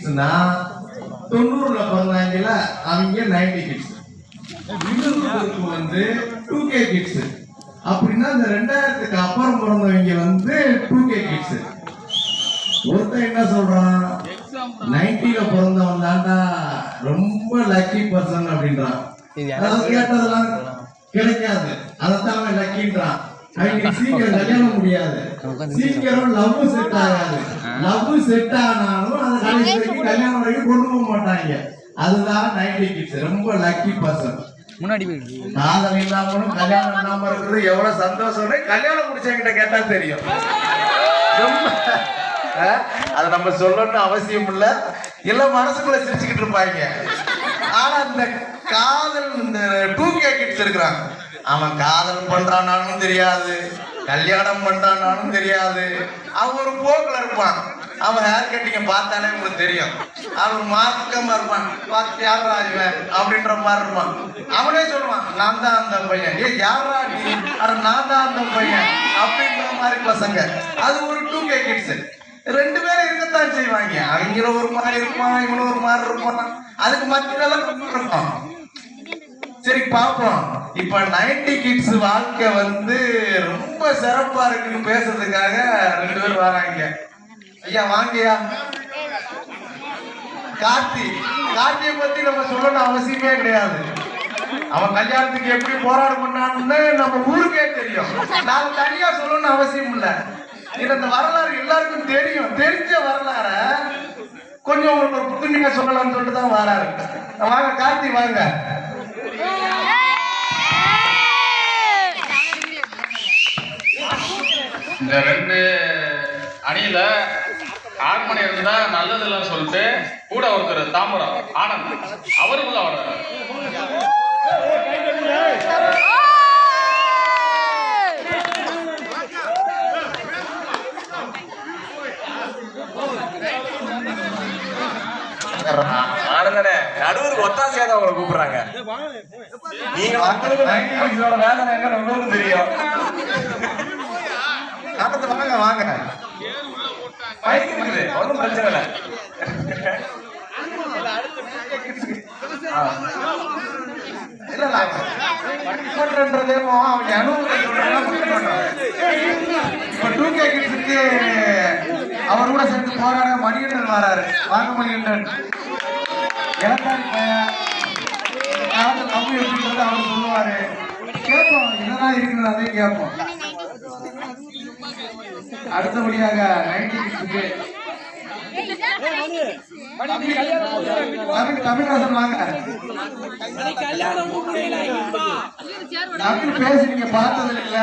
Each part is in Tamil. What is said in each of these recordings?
கிட்ஸ்னா 90ல பிறந்தாங்கல்ல அவங்க 90 கிட்ஸ். இன்னொரு வந்து 2K கிட்ஸ். அப்படின்னா இந்த 2000க்கு அப்புறம் பிறந்தவங்க வந்து 2K கிட்ஸ். ஒருத்தன் என்ன சொல்றான், 90ல பிறந்தவன் தாண்டா ரொம்ப லக்கி பர்சன் அப்படின்றான். அதாவது கேட்டதெல்லாம் கிடைக்காது, அதைத்தான் அவன் லக்கின்றான். அவனுக்கு சீக்கிரம் கல்யாணம் முடியாது, சீக்கிரம் லவ் செட் ஆகாது. லவ் செட் ஆனாலும் அது கடைசி வரைக்கும் கல்யாணம் வரைக்கும் கொண்டு போக மாட்டாங்க. அதுதான் 90 கிட்ஸ், ரொம்ப லக்கி பர்சன். முன்னாடி காதல் இல்லாமலும் கல்யாணம் இல்லாம இருக்கிறது எவ்வளவு சந்தோஷம் கல்யாணம் முடிச்சவங்கிட்ட கேட்டா தெரியும். அது நம்ம சொல்லணும்னு அவசியம் இல்ல, இல்ல மனசுக்குள்ள சிரிச்சுக்கிட்டு இருப்பாங்க. ஆனா இந்த காதல் இந்த 2K கிட்ஸ் இருக்கிறான், அவன் காதல் பண்றானாலும் தெரியாது, கல்யாணம் பண்றானாலும் தெரியாது. அவன் ஒரு போக்குல இருப்பான். அவன் ஹேர் கட்டிங்க பார்த்தாலே உங்களுக்கு தெரியும். அவன் மார்க்கமா இருப்பான், பார்த்து யாரா இவன் அப்படின்ற மாதிரி இருப்பான். அவனே சொல்லுவான், நான் தான் அந்த பையன். ஏ யாரா நீ? அட நான் தான் அந்த பையன் அப்படின்ற மாதிரி பசங்க. அது ஒரு 2K கிட்ஸ். ரெண்டு பேரும் இருக்கத்தான் செய்வாங்க. அவங்களும் ஒரு மாதிரி இருப்பான், இவனும் ஒரு மாதிரி இருப்பான். அதுக்கு மத்தியில இருக்கும். சரி பாப்போம். இப்ப 90 கிட்ஸ் வாழ்க்கை வந்து ரொம்ப சிறப்பா இருக்குன்னு பேசுறதுக்காக ரெண்டு பேரும் வராங்க. ஐயா வாங்கயா. கார்த்தியை பத்தி நம்ம சொல்லணும் அவசியமே கிடையாது. அவன் கல்யாணத்துக்கு எப்படி போராட்டம் பண்ணான்னு நம்ம ஊருக்கே தெரியும். நாம தனியா சொல்லணும்னு அவசியம் இல்லை. இந்த வரலாறு எல்லாருக்கும் தெரியும். தெரிஞ்ச வரலாற கொஞ்சம் உங்களுக்கு ஒரு புதுமையா சொல்லலாம்னு சொல்லிட்டு தான் வராரு. வாங்க கார்த்தி வாங்க. இந்த ரெண்டு அணியில ஆண்மணி இருந்தா நல்லதுன்னு சொல்லிட்டு கூட ஒருத்தர் தாம்பரம் ஆனந்த் அவருக்குள்ள வர்றாரு. நடுவருக்கு ஒத்தாசையாக அவங்களை கூப்பிடுறாங்க. நீங்க மக்களுக்கு வேதனை எங்க உங்களுக்கு தெரியும். வாங்க வாங்க, ஒன்றும் பிரச்சனை இல்லை. அவர் கூட சேர்ந்து போராட மணிகண்டன் வராரு. வாங்க மணிகண்டன். இளந்தாரி பையன், லவ் எப்படின்றது அவர் சொல்லுவாரு. கேட்போம், என்னதான் இருக்குன்னு அதே கேட்போம். அடுத்தபடியாக 90 கிட்ஸுக்கு தமிழ்நாசன் வாங்க. தமிழ் பேசி நீங்க பார்த்தது இல்ல,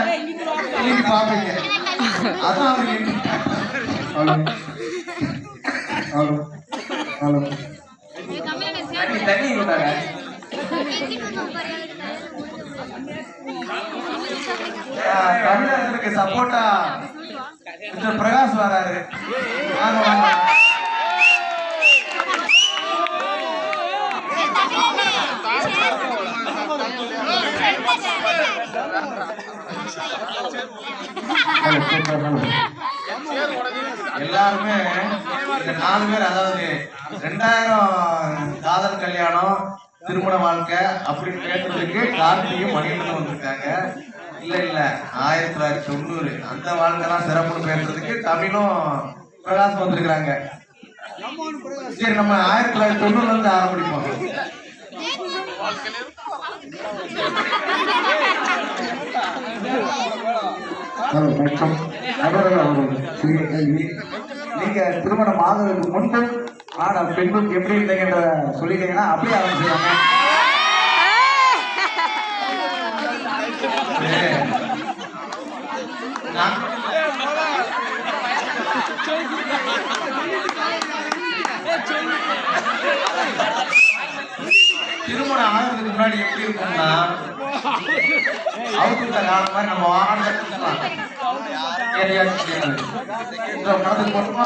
நீங்க பாப்பீங்க. அதான் அவருக்கு தண்ணி விட்டாங்க. தமிழகத்துக்கு சப்போர்ட்டா பிரகாஷ் வராரு. எல்லாருமே இந்த 4 பேர், அதாவது 2000 காதல் கல்யாணம் திருமண வாழ்க்கை அப்படின்னு கேட்டதுக்கு கார்த்தியும் மணிகண்டன் வந்திருக்காங்க. இல்ல 1990 அந்த வாழ்க்கை தான் சிறப்புன்னு பேசுறதுக்கு தமிழும் பிரகாஷ் வந்திருக்கிறாங்க. சரி, நம்ம 1990 இருந்து ஆரம்பிப்போம். நீங்க திருமணம் ஆகுறதுக்கு முன்பு ஆனா பெண்களுக்கு எப்படி இருந்தீங்கன்ற சொல்லிட்டீங்கன்னா அப்படியே ஆரம்பிச்சுவாங்க. திருமணம் ஆகிறதுக்கு முன்னாடி எப்படி இருக்கும்னா, அவுத்துட்ட காலம் மாதிரி நம்ம படத்துக்கு போட்டோமா,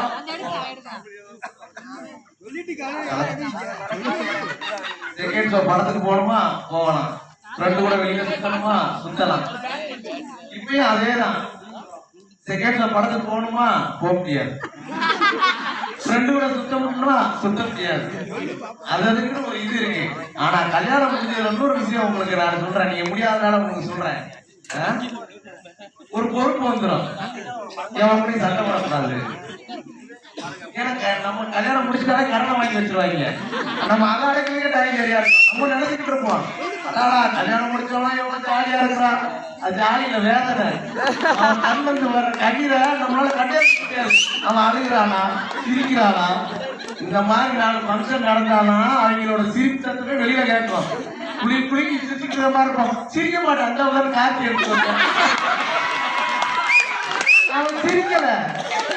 செகண்ட் ஷோ படத்துக்கு போகணுமா போகலாம், ஃப்ரெண்டு கூட வெளியில சுத்தணுமா சுத்தலாம். இப்பயும் அதேதான். செகண்ட் ஷோ படத்துக்கு போகணுமா போக முடியாது. ஃப்ரெண்டு கூட சுத்தம்னா சுத்த முடியாது. அதுக்கு ஒரு இது இருக்கு. ஆனா கல்யாணம் முடிஞ்சதுல இன்னொரு விஷயம் உங்களுக்கு நான் சொல்றேன். நீங்க முடியாதனால உங்களுக்கு சொல்றேன். ஒரு பொறுப்பு வந்துடும். எவன் கூட சண்டை போடக்கூடாது. ஏன்னா நம்ம கல்யாணம் முடிச்சுட்டாலே கடனை வாங்கி வச்சிருவாங்க. நம்ம அதை அடைக்கிறதுக்கு டைம் சரியா இருக்கும். நம்ம நினைச்சுக்கிட்டு இருப்போம், அதாடா கல்யாணம் முடிச்சவனா எவ்வளவு ஜாலியா இருக்கிறான். அது ஜாலியில வேதனை. அவன் கண்ணிலிருந்து வர கண்ணீரை நம்மளால கண்டே முடியாது. அவன் அழுகிறானா சிரிக்கிறானா, இந்த மாதிரி 4 ஃபங்க்ஷன் நடந்தானா அவங்களோட சிரித்தத்துமே வெளியில கேட்கும். குளிக்கி சிரிச்சுக்கிற மாதிரி இருக்கும். சிரிக்க மாட்டான். அந்த உடனே காப்பி எடுத்து அவன் சிரிக்கல.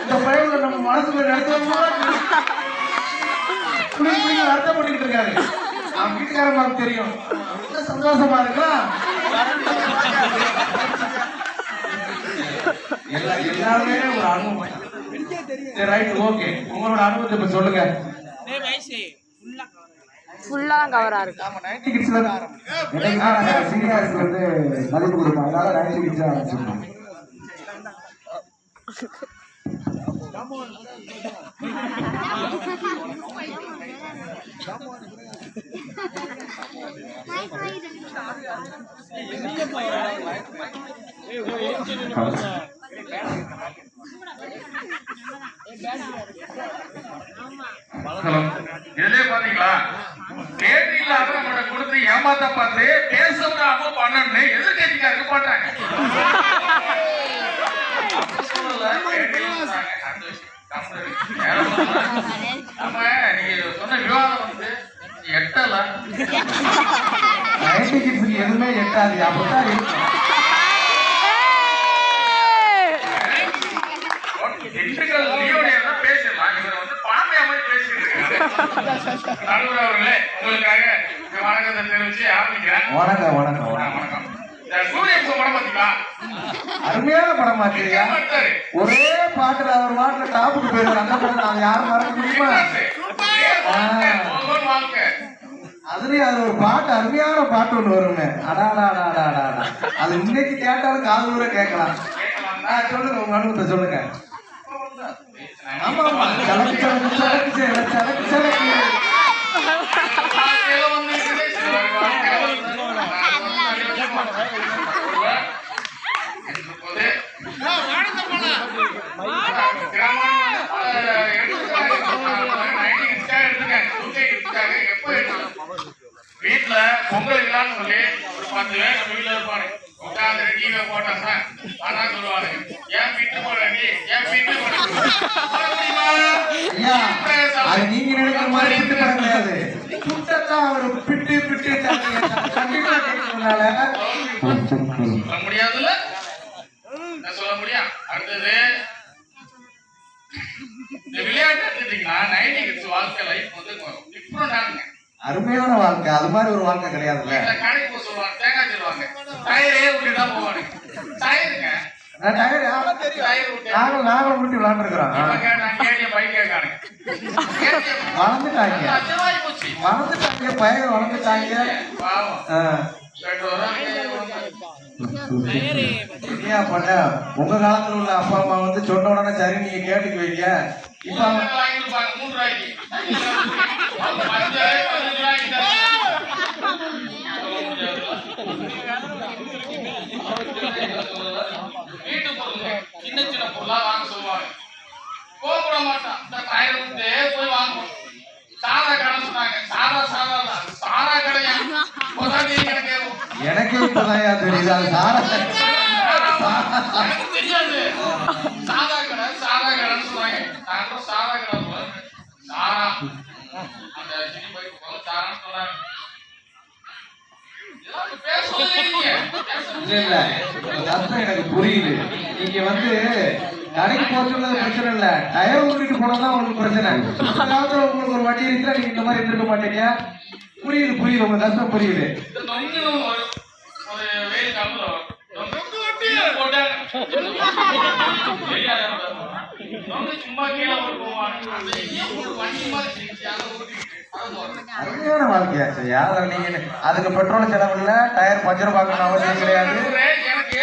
இந்த பையன் நம்ம மனசுல நடத்த அர்த்தம் பண்ணிட்டு இருக்காரு. அவன் வீட்டுக்காரமாக தெரியும் சந்தோஷமா இருக்கலாம். எல்லாருமே ஒரு அனுபவம். Right, okay. உங்களோட அனுபவத்தை இப்ப சொல்லுங்க. ஃபுல்லா கவரா இருக்கு. நாம 90 கிட்ஸ்ல சீனியர்ஸ் வந்து மதிப்பு கொடுப்போம். அதனால 90 கிட்ஸ் ஆரம்பிச்சிருக்கோம். இதுலயே பாத்தீங்களா, கேட்டு இல்லாத நம்மளோட கொடுத்து ஏமாத்த பார்த்து பேசக்கூடாம பண்ணு எதிர்கட்சிக்காருக்கு பண்றாங்க. நம்ம நீங்க சொன்ன விவாதம் வந்து எட்டல, 90 கிட்ஸ்க்கு எதுவுமே எட்டாது. அப்படித்தான் இருக்கும். பேசலாம். இவர் வந்து பாமையா மாதிரி பேசிட்டு இருக்காரு. நடுவர் அவர்களே, உங்களுக்காக வணக்கத்தை தெரிவிச்சு ஆரம்பிக்கிறேன். வணக்கம் வணக்கம் வணக்கம். சூரியன் படம் பாத்தீங்களா? அருமையான படம் பாத்தீங்களா? ஒரே பாட்டுல அவர் பாட்டுல டாப்புக்கு போயிருக்காரு. அந்த படம் நான் யாரும் மறக்க முடியுமா? அதுலயும் அது ஒரு பாட்டு, அருமையான பாட்டு ஒண்ணு வருங்க. அடாடாடாடாடா, அது இன்னைக்கு கேட்டாலும் காதூர கேட்கலாம். சொல்லுங்க, உங்க அனுபவத்தை சொல்லுங்க. ஆமா ஆமா, சலக்கு சலக்கு சலக்கு சலக்கு சலக்கு. வீட்டுல பொங்கல் விழான்னு சொல்லி ஒரு 10 பேர் நம்ம வீட்டுல இருப்பானு உட்காந்து டிவியை போட்டாங்க. ஆனா சொல்லுவாங்க, என் வீட்டு போட நீ என் வீட்டு நீங்க நினைக்கிற மாதிரி கிடையாது. பிட்டு பிட்டு சொல்ல முடியாதுல்ல, சொல்ல முடியும். அடுத்தது இந்த விளையாட்டு எடுத்துட்டீங்கன்னா 90 கிட்ஸ் வாழ்க்கை லைஃப் வந்து டிஃப்ரெண்டானுங்க. அருமையான வாழ்க்கை. அது மாதிரி ஒரு வாழ்க்கை கிடையாதுல்ல. கடைக்கு போக சொல்லுவாங்க, தேங்காய் சொல்லுவாங்க, டயரே விட்டுட்டா போவாங்க. டயருங்க, நாங்களும் விட்டு விளையாண்டுருக்கிறோம். வளர்ந்துட்டாங்க பையன் வளர்ந்துட்டாங்க. பண்ண உங்க காலத்துல உள்ள அப்பா அம்மா வந்து சொன்ன உடனே சரி நீங்க கேட்டுக்குவீங்க. இப்ப வீட்டு பொருள் சின்ன சின்ன பொருளா வாங்க சொல்லுவாங்க. கோபப்பட மாட்டான், போய் வாங்குவோம். சாதா கடை சொன்னாங்க. சாதா சாரா கடையா? எனக்கே இப்பதான் தெரியுது அது சாரா. எனக்கு தெரியாது. சாதா கடைன்னு சொன்னாங்க. நாங்களும் சாதா கடை சாரா அந்த சின்ன பைக்கு போல சாரான்னு சொன்னாங்க. எனக்கு புரியுது. நீங்க வந்து கடைக்கு போறது பிரச்சனை இல்ல, டயர் ஊட்டிட்டு போனதான் உங்களுக்கு பிரச்சனை. உங்களுக்கு ஒரு வண்டி இருந்தா நீங்க இந்த மாதிரி இருந்திருக்க மாட்டீங்க. புரியுது புரியுது, உங்க கஷ்டம் புரியுது. அருமையான வாழ்க்கையாச்சு. யார நீங்க அதுக்கு பெட்ரோல் செலவு இல்ல, டயர் பஞ்சர் பார்க்கணும் அவசியம் கிடையாது. எனக்கு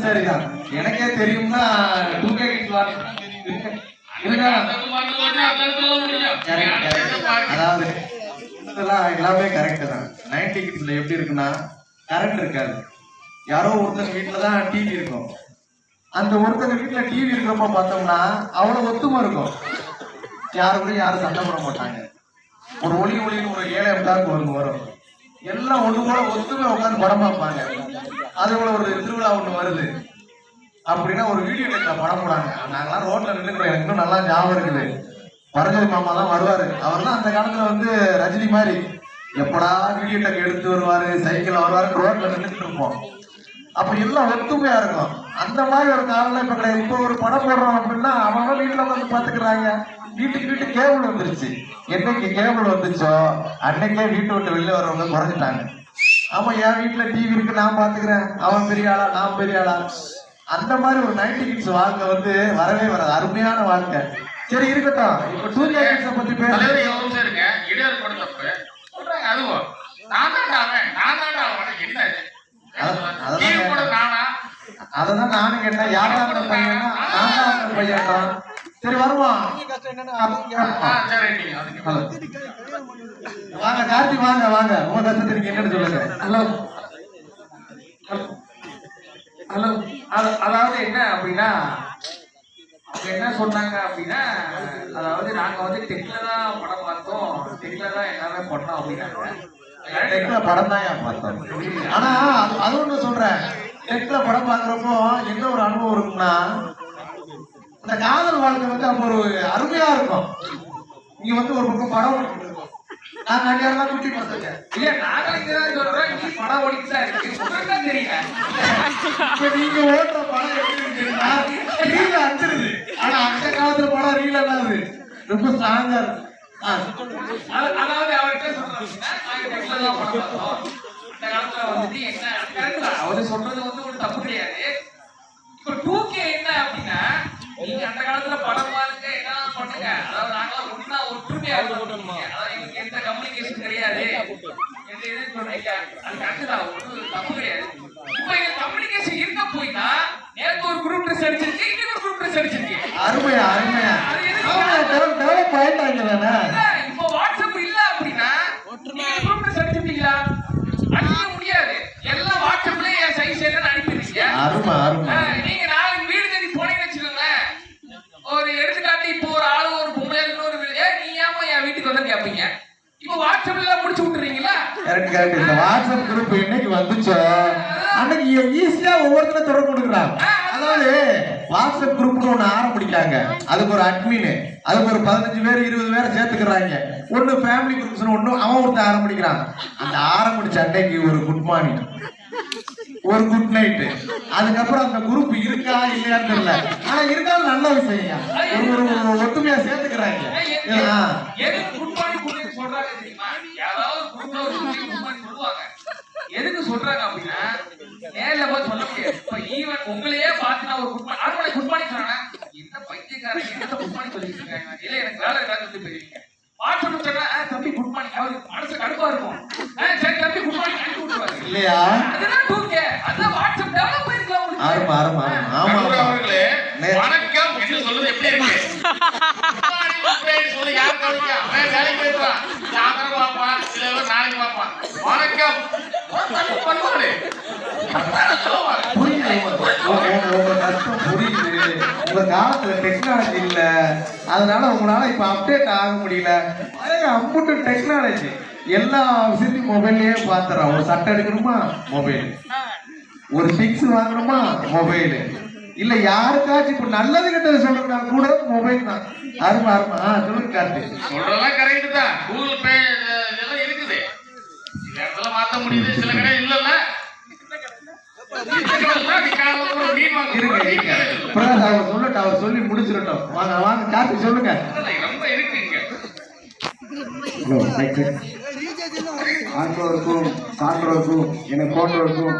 சரிதான். எனக்கே தெரியும்னா 2K கிட்ஸ் இருக்கா? அதாவது இதெல்லாம் எல்லாமே கரெக்ட் தான். 90 கிட்ஸ்ல எப்படி இருக்குன்னா கரண்ட் இருக்காது. யாரோ ஒருத்தங்க வீட்டுல தான் டிவி இருக்கும். அந்த ஒருத்தங்க வீட்டுல டிவி இருக்கிறப்ப பார்த்தோம்னா அவ்வளவு ஒத்துமை இருக்கும். யாரும் சண்டை போட மாட்டாங்க. ஒரு ஒளின்னு ஒரு 7 டாக் வரும். எல்லாம் ஒண்ணு போல ஒத்துமை உட்காந்து படம் பார்ப்பாங்க. அது போல ஒரு திருவிழா ஒண்ணு வருது அப்படின்னா ஒரு வீடியோ டெக்ல படம் போடாங்க. நாங்கெல்லாம் ரோட்ல நின்றுக்கிறோம். எனக்கு இன்னும் நல்லா ஞாபகம் இருக்குது. பரஞ்சோதி மாமா தான் வருவாரு. அவர் தான் அந்த காலத்துல வந்து ரஜினி மாதிரி எப்படா வீடியோ டெக் எடுத்து வருவாரு, சைக்கிள் வருவாரு, ரோட்ல நின்றுட்டு இருப்போம். அப்ப எல்லாம் ஒத்துமையா இருக்கும். அந்த மாதிரி ஒரு காலம் இப்ப கிடையாது. இப்போ ஒரு படம் போடுறோம் அப்படின்னா அவங்க வீட்டுல வந்து பாத்துக்கிறாங்க. வீட்டுக்கு கேபிள் வந்துருச்சு. என்னைக்கு கேபிள் வந்துச்சோ அன்னைக்கே வீட்டை விட்டு வெளில வரவங்க குறைஞ்சிட்டாங்க. ஆமா, என் வீட்டுல டிவி இருக்கு, நான் பாத்துக்கிறேன், அவன் பெரிய ஆளா நான் பெரிய ஆளா. அந்த மாதிரி ஒரு 90 கிட்ஸ் வாழ்க்கை வந்து வரவே வராது. அருமையான வாழ்க்கை. சரி இருக்கட்டும். இப்ப 2K கிட்ஸை பத்தி பேசுறது அததான் நானும் கேட்டேன். யாரா அந்த பையனா? நான் தான் அந்த பையனா? சரி வருவான். வாங்க கார்த்தி, வாங்க வாங்க. உங்க கஷ்டத்தை நீங்க என்னன்னு சொல்லுங்க. Hello hello. அதாவது என்ன அப்படின்னா அவங்க என்ன சொன்னாங்க அப்படின்னா, அதாவது நாங்க வந்து டெக்ல தான் படம் பார்த்தோம், டெக்ல தான் எல்லாமே பண்ணோம் அப்படின்னாங்க. டெக்ல படம் தான் ஏன் பார்த்தோம். ஆனா அது ஒண்ணு சொல்றேன். டெக்ல படம் பாக்குறப்போ என்ன ஒரு அனுபவம் இருக்குன்னா, அந்த காதல் வாழ்க்கை வந்து அப்ப ஒரு அருமையா இருக்கும். நீங்க வந்து ஒரு பக்கம் படம் நான் கல்யாணம் குட்டி பசங்க இல்ல நாங்களும் இங்கதான் சொல்றோம். நீ படம் ஓடிட்டு இருக்கு தெரியல. இப்ப நீங்க ஓட்டுற படம் எப்படி இருக்குன்னா ரீல அஞ்சிருது. ஆனா அந்த காலத்துல படம் ரீல என்னாது ரொம்ப ஸ்ட்ராங்கா இருக்கு. அதாவது அவர்கிட்ட சொல்றாங்க இந்த காலத்துல வந்துட்டு என்ன அவரு சொல்றது வந்து ஒரு தப்பு கிடையாது. இப்ப 2K என்ன அப்படின்னா, நீங்க அந்த காலத்துல படம் பாருங்க, என்ன பண்ணுங்க, அதாவது நாங்களாம் ஒன்னா ஒற்றுமையா இருக்கோம். அதாவது எங்களுக்கு எந்த கம்யூனிகேஷன் கிடையாது, எந்த இது சொல்றீங்க, அது கரெக்ட் தான், ஒன்றும் தப்பு கிடையாது. இப்ப எங்க கம்யூனிகேஷன் இருக்க போய்னா நேற்று ஒரு குரூப் ட்ரெஸ் அடிச்சிருக்கு, இன்னைக்கு ஒரு குரூப் ட்ரெஸ் அடிச்சிருக்கு. அருமையா அருமையா டெவலப் ஆயிட்டாங்க தானே. இப்போ வாட்ஸ்அப் இல்ல அப்படின்னா நீங்க குரூப் ட்ரெஸ் அடிச்சிருக்கீங்களா? அடிக்க முடியாது. எல்லாம் வாட்ஸ்அப்ல என் சைஸ் என்னன்னு அனுப்பிடுறீங்க. அருமை அருமை. நீங்க நாளைக்கு வீடு தேடி போனீங்கன்னு வச்சுக்கோங்களேன், ஒரு எடுத்துக்காட்டு இப்போ ஒரு ஆளு ஒரு பொம்பளை இன்னொரு நீ ஏமா என் வீட்டுக்கு வந்து கேட்பீங்க. இப்போ வாட்ஸ்அப்ல எல்லாம் முடிச்சு விட்டுறீங்களா? கரெக்ட். இந்த வாட்ஸ்அப் குரூப் என்னைக்கு வந்துச்சோ அன்னைக்கு ஈஸியா ஒவ்வொருத்தரும் தொடர்பு கொடுக்குறாங்க. அதாவது வாட்ஸ்அப் குரூப்னு ஒண்ணு ஆரம்பிக்காங்க. அதுக்கு ஒரு அட்மின், அதுக்கு ஒரு 15 பேர் 20 பேரை சேர்த்துக்கிறாங்க. ஒண்ணு ஃபேமிலி குரூப்ஸ், ஒண்ணு அவன் ஒருத்தர் ஆரம்பிக்கிறான். அந்த ஆரம்பிச்ச அன்னைக்கு ஒரு குட் மார்னிங், ஒரு குட் நைட், அதுக்கப்புறம் அந்த குரூப் இருக்கா இல்லையான்னு தெரியல. ஆனா இருந்தாலும் நல்ல விஷயம். ஒரு ஒத்துமையா சேர்த்துக்கிறாங்க. எதுக்கு குட் மார்னிங் சொல்றாங்க தெரியுமா? யாராவது குரூப்ல ஒரு குட் மார்னிங் சொல்லுவாங்க. எதுக்கு சொல்றாங்க அப்படின்னா, நேர்ல போய் சொல்ல முடியாது. இப்ப ஈவன் உங்களையே பார்த்து நான் ஒரு குட் மார்னிங் ஆர்வலை குட் மார்னிங் சொன்னேன், என்ன பைத்தியக்காரங்க என்ன குட் மார்னிங் சொல்லிட்டு இருக்காங்க, இல்ல எனக்கு வேலை இருக்காது வந்து போயிருவீங்க. வாட்ஸ்அப் சொன்னா தம்பி குட் மார்னிங், அவருக்கு மனசு கடுப்பா இருக்கும். சரி தம்பி குட் மார்னிங் அனுப்பி விட்டுருவாரு இல்லையா? அதுதான் 2K. அதான் வாட்ஸ்அப் டெவலப் பண்ணிருக்கலாம். ஆமா ஆமா ஆமா. அவர்களே வணக்கம் என்று சொல்றது எப்படி இருக்கு? சொல்லி யார் கவனிக்க? அவன் வேலைக்கு போயிடுவான், சாயந்தரம் பார்ப்பான், சில பேர் நாளைக்கு பார்ப்பான். வணக்கம் பண்ணுவாரு. புரியுது, உங்க கஷ்டம் புரியுது. உங்க காலத்துல டெக்னாலஜி இல்ல, அதனால உங்களால இப்ப அப்டேட் ஆக முடியல. அம்புட்டு டெக்னாலஜி எல்லா விஷயத்தையும் மொபைல்லயே பாத்துறோம். ஒரு சட்டை எடுக்கணுமா மொபைல், ஒரு திங்ஸ் வாங்கணுமா மொபைல், இல்ல யாருக்காச்சும் இப்ப நல்லது கெட்டது சொல்றதுனா கூட மொபைல் தான். அருமா அருமா. சொல்லுங்க கார்த்தி. சொல்றதெல்லாம் கரெக்ட் தான். கூகுள் பே இதெல்லாம் இருக்குது. சில இடத்துல மாத்த முடியுது, சில கடை இல்லல்ல. அவர் சொல்லி முடிச்சிடட்டும். வாங்க வாங்க கார்த்தி சொல்லுங்க. ரொம்ப இருக்குங்க. ஆண்டோருக்கும் சான்றோருக்கும் என்னை போன்றோருக்கும்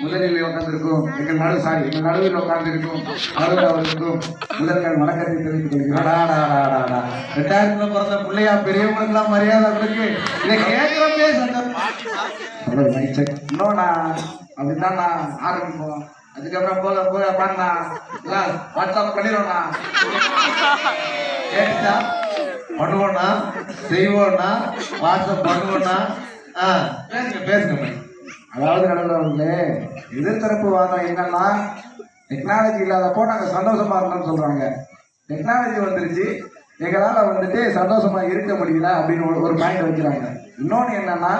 முதலில் உட்கார்ந்திருக்கும் எங்கள் நடுவில் உட்கார்ந்திருக்கும் அவர்களுக்கும் முதல்கள் வணக்கத்தை தெரிவித்துக் கொள்கிறேன். 2000 பிறந்த பிள்ளையா பெரியவங்களுக்கு எல்லாம் மரியாதை கொடுக்கு. இதை கேட்கிறப்பே இன்னும் நான் அப்படித்தான் நான் ஆரம்பிப்போம். அதுக்கப்புறம் போக போக பண்ணா வாட்ஸ்அப் பண்ணிடுவோண்ணா. கேட்டுச்சா? பண்ணுவோம்னா செய்வோம்னா வாட்ஸ்அப் பண்ணுவோம்னா பேசுங்க பேசுங்க. அதாவது நடந்தவங்களே எதிர்த்தரப்பு வாதம் என்னன்னா டெக்னாலஜி இல்லாதப்போ நாங்கள் சந்தோஷமா இருந்தோம்னு சொல்றாங்க. டெக்னாலஜி வந்துருச்சு, எங்களால் வந்துட்டு சந்தோஷமா இருக்க முடியல அப்படின்னு ஒரு பாயிண்ட் வைக்கிறாங்க. இன்னொன்று என்னன்னா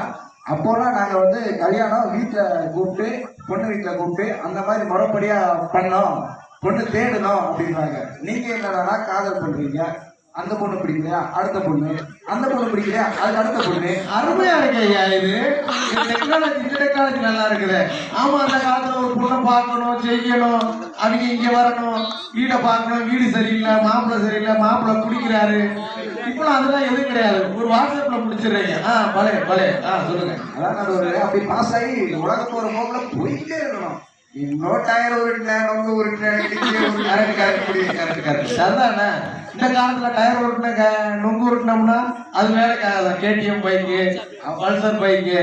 அப்போலாம் நாங்கள் வந்து கல்யாணம் வீட்டில் கூப்பிட்டு பொண்ணு வீட்டில் கூப்பிட்டு அந்த மாதிரி முறைப்படியாக பண்ணோம், பொண்ணு தேடணும் அப்படின்றாங்க. நீங்கள் என்னன்னா காதல் பண்ணுறீங்க, அந்த பொண்ணு பிடிக்கலையா அடுத்த பொண்ணு, அந்த பொண்ணு பிடிக்கலையா அதுக்கு அடுத்த பொண்ணு. அருமையா இருக்கு ஐயா இது. டெக்னாலஜி இந்த டெக்னாலஜி நல்லா இருக்குது. ஆமா, அந்த காலத்துல ஒரு பொண்ணை பார்க்கணும் செய்யணும், அவங்க இங்க வரணும், வீடை பார்க்கணும், வீடு சரியில்லை, மாப்பிள்ளை சரியில்லை, மாப்பிள்ளை குடிக்கிறாரு. இப்பெல்லாம் அதெல்லாம் எதுவும் கிடையாது, ஒரு வாட்ஸ்அப்ல முடிச்சிடுறீங்க. பழைய பழைய சொல்லுங்க. அதான் ஒரு அப்படி பாஸ் ஆகி உலக போற போக்குல போயிட்டே இருக்கணும். இன்னும் டயர் உருட்டினேன், நொங்கு உருட்டினேன், கரெக்ட் அதுதானே. இந்த காலத்துல டயர் உருட்டின நொங்கு உருட்டினோம்னா அது வேலைக்காக கேடிஎம் பைக்கு, பல்சர் பைக்கு.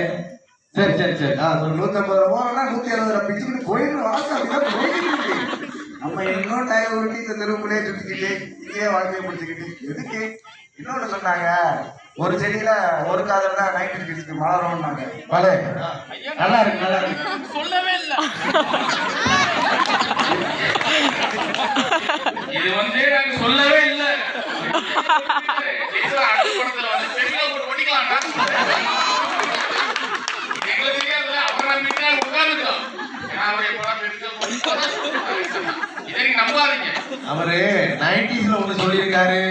சரி சரி சரி ஒரு 150 ரூபா 160 ரூபா பிச்சுக்கிட்டு போயிட்டு வாழ்க்கை அப்படிதான் போயிட்டு இருக்கு. நம்ம இன்னும் டயர் உருட்டி இந்த தெருவுக்குள்ளே சுற்றிக்கிட்டு இங்கேயே வாழ்க்கையை முடிச்சுக்கிட்டு எதுக்கு? இன்னொன்று சொன்னாங்க, ஒரு செடியில ஒரு காதல் தான் 90 கிட்ஸ்க்கு மலரும்னாங்க. பலே நல்லா இருக்கு நல்லா இருக்கு. சொல்லவே இல்ல. இது வந்து நாங்க சொல்லவே இல்ல. இது அடுத்த படத்துல வந்து பெரிய போட்டு ஓடிக்கலாம்டா. எங்களுக்கு தெரியாதுல, அவரை நம்பிட்டு உட்கார்ந்துட்டோம். அவரை எப்படா இதை நம்பாதீங்க. அவரு 90ஸ்ல ஒண்ணு சொல்லியிருக்காரு,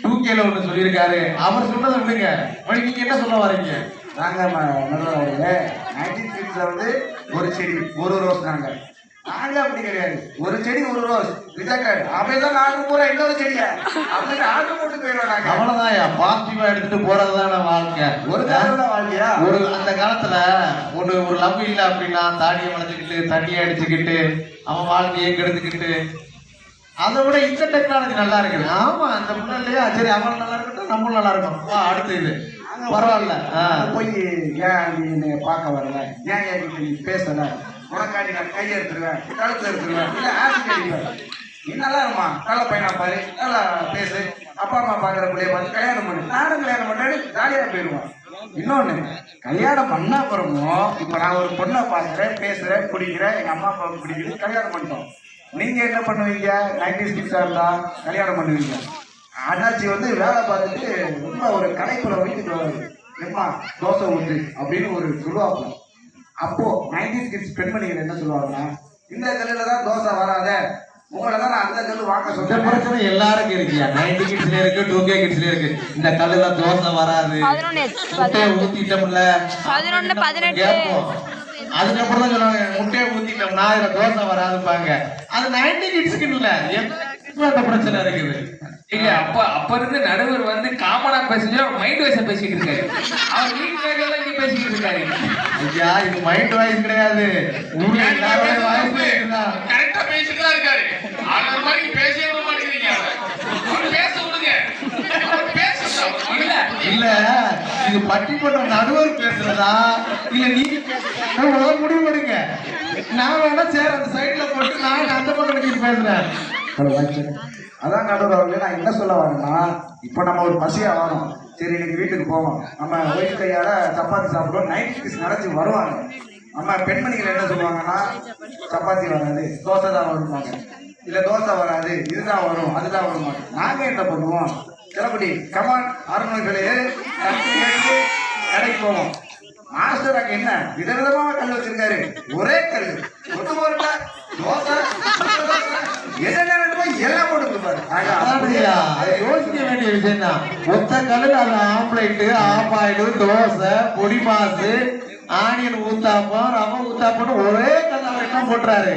2Kல ஒண்ணு சொல்லியிருக்காரு. அவர் சொன்னதை விடுங்க, நீங்க என்ன சொல்ல வரீங்க? நாங்க நல்ல 90 கிட்ஸ்ல வந்து ஒரு செடி ஒரு ரோஸ். நாங்க அப்படி கிடையாது, ஒரு செடி ஒரு ரோஸ் ரிஜெக்டட். அப்படிதான் நாங்க பூரா இன்னொரு செடியா அப்படின்னு ஆர்டர் போட்டு போயிடுவோம். நாங்க அவ்வளவுதான் பாசிட்டிவா எடுத்துட்டு போறதுதான வாழ்க்கை. ஒரு காலத்துல வாழ்க்கையா ஒரு அந்த காலத்துல ஒரு லவ் இல்ல அப்படின்னா தாடியை வளைச்சுக்கிட்டு தண்ணியை அடிச்சுக்கிட்டு அவன் வாழ்க்கையை கெடுத்துக்கிட்டு, அதை விட இந்த டெக்னாலஜி நல்லா இருக்குது. ஆமா, அந்த முன்ன இல்லையா, சரி அவன் நல்லா இருக்கட்டும் நம்மளும் நல்லா இருக்கும். அடுத்து இது பரவாயில்ல. போய் ஏன் நீ பார்க்க வரல, ஏன் நீ பேசல, உனக்காண்டி நான் கையை எடுத்துருவேன், கழுத்து எடுத்துருவேன், இல்லை ஆசிட் அடிப்பேன். நீ நல்லா இருமா, நல்ல பையனா பாரு, நல்லா பேசு, அப்பா அம்மா பார்க்குற பிள்ளைய பார்த்து கல்யாணம் பண்ணு. நானும் கல்யாணம் பண்ணேன்னு ஜாலியாக போயிடுவோம். இன்னொன்று, கல்யாணம் பண்ண அப்புறமும் இப்போ நான் ஒரு பொண்ணை பார்க்குறேன், பேசுகிறேன், பிடிக்கிறேன், எங்கள் அம்மா அப்பாவுக்கு பிடிக்குது, கல்யாணம் பண்ணிட்டோம். நீங்கள் என்ன பண்ணுவீங்க? 90s கிட்ஸாக இருந்தால் கல்யாணம் பண்ணுவீங்க. அண்ணாச்சி வந்து வேலை பார்த்துட்டு ரொம்ப ஒரு கடைக்குள்ள வீட்டுக்கு வருவாரு, எம்மா தோசை ஊற்று அப்படின்னு ஒரு சொல்லுவாங்க. அப்போ 90s கிட்ஸ் பெண்மணிகள் என்ன சொல்லுவாங்கன்னா, இந்த கல்லுல தான் தோசை வராத, உங்களை தான் நான் அந்த கல்லு வாங்க இந்த சொல்றேன். பிரச்சனை எல்லாருக்கும் இருக்கியா, 90 கிட்ஸ்ல இருக்கு, 2K கிட்ஸ்ல இருக்கு. இந்த கல்லுல தோசை வராது, முட்டையை ஊத்திட்டோம்ல 11 18 கேட்போம். அதுக்கப்புறம் தான் சொல்லுவாங்க, முட்டையை ஊத்திட்டோம்னா இதுல தோசை வராதுப்பாங்க. அது 90 கிட்ஸ்க்கு இல்ல, எப்ப அந்த பிரச்சனை இருக்குது. இல்ல அப்ப இருந்து நடுவர் வந்து காமனா பேசிட்டு மைண்ட் வைஸா பேசிட்டு இருக்காரு. அவர் வீட்டுல இங்க பேசிட்டு இருக்காரு. ஐயா, இது மைண்ட் வாய்ஸ் கிடையாது, ஊர்ல எல்லாரோட வாய்ஸ் இருக்குதான். கரெக்டா பேசிட்டு தான் இருக்காரு. அந்த மாதிரி பேசவே விட மாட்டேங்கிறீங்க. அவர் பேச விடுங்க, அவர் பேசட்டும். இல்ல இது பட்டிமன்ற நடுவர் பேசுறதா இல்ல நீங்க முடிவு எடுங்க. நான் வேணா சேர் அந்த சைட்ல போட்டு நான் அந்த பக்கம் பேசுறேன். அதான் நடுவர் அவர்களே, நான் என்ன சொல்ல வரேன்னா, இப்போ நம்ம ஒரு பசியா வரோம், சரி இன்னைக்கு வீட்டுக்கு போவோம், நம்ம ஒய்ஃப் கையால சப்பாத்தி சாப்பிடுவோம். 90s கிட்ஸ் நினைச்சு வருவாங்க. நம்ம பெண்மணிகள் என்ன சொல்லுவாங்கன்னா, சப்பாத்தி வராது தோசை தான் வருவாங்க, இல்ல தோசை வராது இதுதான் வரும் அதுதான் வருவாங்க. நாங்க என்ன பண்ணுவோம், சிலப்படி கமான் 600 ஏறு கடைக்கு போவோம். மாஸ்டர் அங்க என்ன விதவிதமா கல் வச்சிருக்காரு, ஒரே கல் ஒத்து போட்டா தோசை என்ன வேணுமோ எல்லாம் போட்டு கொடுப்பாரு. யோசிக்க வேண்டிய விஷயம் தான். ஒத்த கல்லுல அது ஆம்லேட், ஆப்பாயிடு, தோசை, பொடி மாசு, ஆனியன் ஊத்தாப்பம், ரவை ஊத்தாப்பம் ஒரே கல்ல என்ன போட்டுறாரு.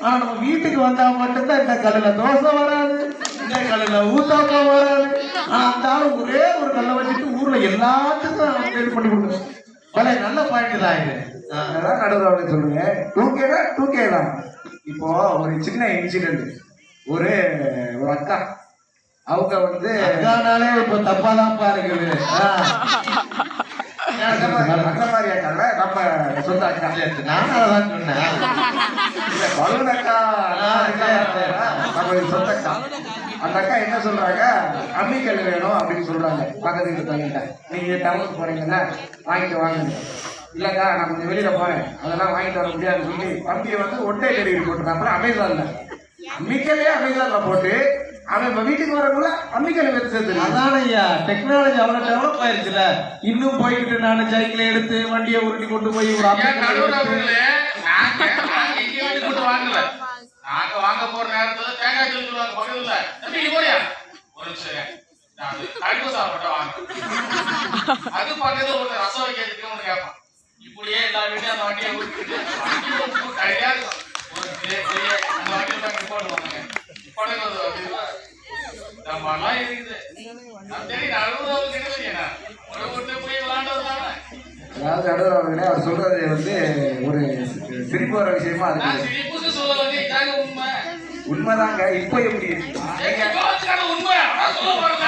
ஆனா நம்ம வீட்டுக்கு வந்தா மட்டும்தான் இந்த கல்லுல தோசை வராது, இந்த கல்லுல ஊத்தாப்பம் வராது. ஆனா அந்த ஆளு ஒரே ஒரு கல்லை வச்சுட்டு ஊர்ல எல்லாத்துக்கும் அப்டேட் பண்ணி கொடுக்குறோம். பல நல்ல பாயிண்ட் தான் இது. அதான் நடுவர் அப்படின்னு சொல்லுங்க. 2K தான். இப்போ ஒரு சின்ன இன்சிடென்ட், ஒரு அக்கா அவங்க வந்து அக்கானாலே இப்போ தப்பாதான்ப்பா இருக்குது. அந்த மாதிரி அக்கால நம்ம நம்ம சொந்த அக்கா. நானும் அதான் சொன்னேன். இல்ல, பலூன் அக்கா நம்ம சொந்த அக்கா. அந்த அக்கா என்ன சொல்றாங்க, அம்மிக்கல் வேணும் அப்படின்னு சொல்றாங்க பக்கத்து வீட்டு பையன்கிட்ட. நீங்க டவுனுக்கு போறீங்கன்னா வாங்கிட்டு வாங்க. இல்லக்கா நான் கொஞ்சம் வெளியில போறேன், அதெல்லாம் வாங்கிட்டு வர முடியாதுன்னு சொல்லி தம்பியை வந்து ஒட்டை டெலிவரி போட்டுருக்காங்க அமேசான்ல. அம்மிக்கல்லே அமேசான்ல போட்டு அவன் இப்ப வீட்டுக்கு வரக்குள்ள அம்மிக்கல் எடுத்து சேர்த்து. அதான் ஐயா, டெக்னாலஜி அவ்வளவு டெவலப் ஆயிருச்சுல. இன்னும் போய்கிட்டு நான் சைக்கிளை எடுத்து வண்டியை உருட்டி கொண்டு போய் ஒரு ஐயா, நடுவர் அவர்களே, நாங்க எங்க வீட்டுக்கு கொண்டு வாங்கல. நாங்க வாங்க போற நேரத்துல தேங்காய் சொல்லுவாங்க பக்கத்துல. தம்பி நீ போறியா? ஒரு நிமிஷம். நான் கடுப்பு சாப்பிட்ட வாங்க. அது பக்கத்துல ஒரு ரசம் வைக்கிறதுக்கு ஒண்ணு கேட்பான். இப்படியே எல்லா வீட்டையும் அந்த வண்டியை ஊற்றிட்டு கையா இருக்கும். ஒரு பெரிய அந்த வண்டியில தான் போடுவாங்க. நம்ம எல்லாம் இருக்குது. சரி, நடுவர் கிடையாது. ஒரு வீட்டு போய் விளையாண்டது தானே. அதாவது நடுவர் அவர்களே, அவர் சொல்றது வந்து ஒரு சிரிப்பு வர விஷயமா நான் அது சிரிப்புக்கு சொல்லலங்க, இதாங்க உண்மை. உண்மைதாங்க. இப்போ எப்படி எங்க கோச்சுக்கான உண்மை அதான் சொல்ல வரல.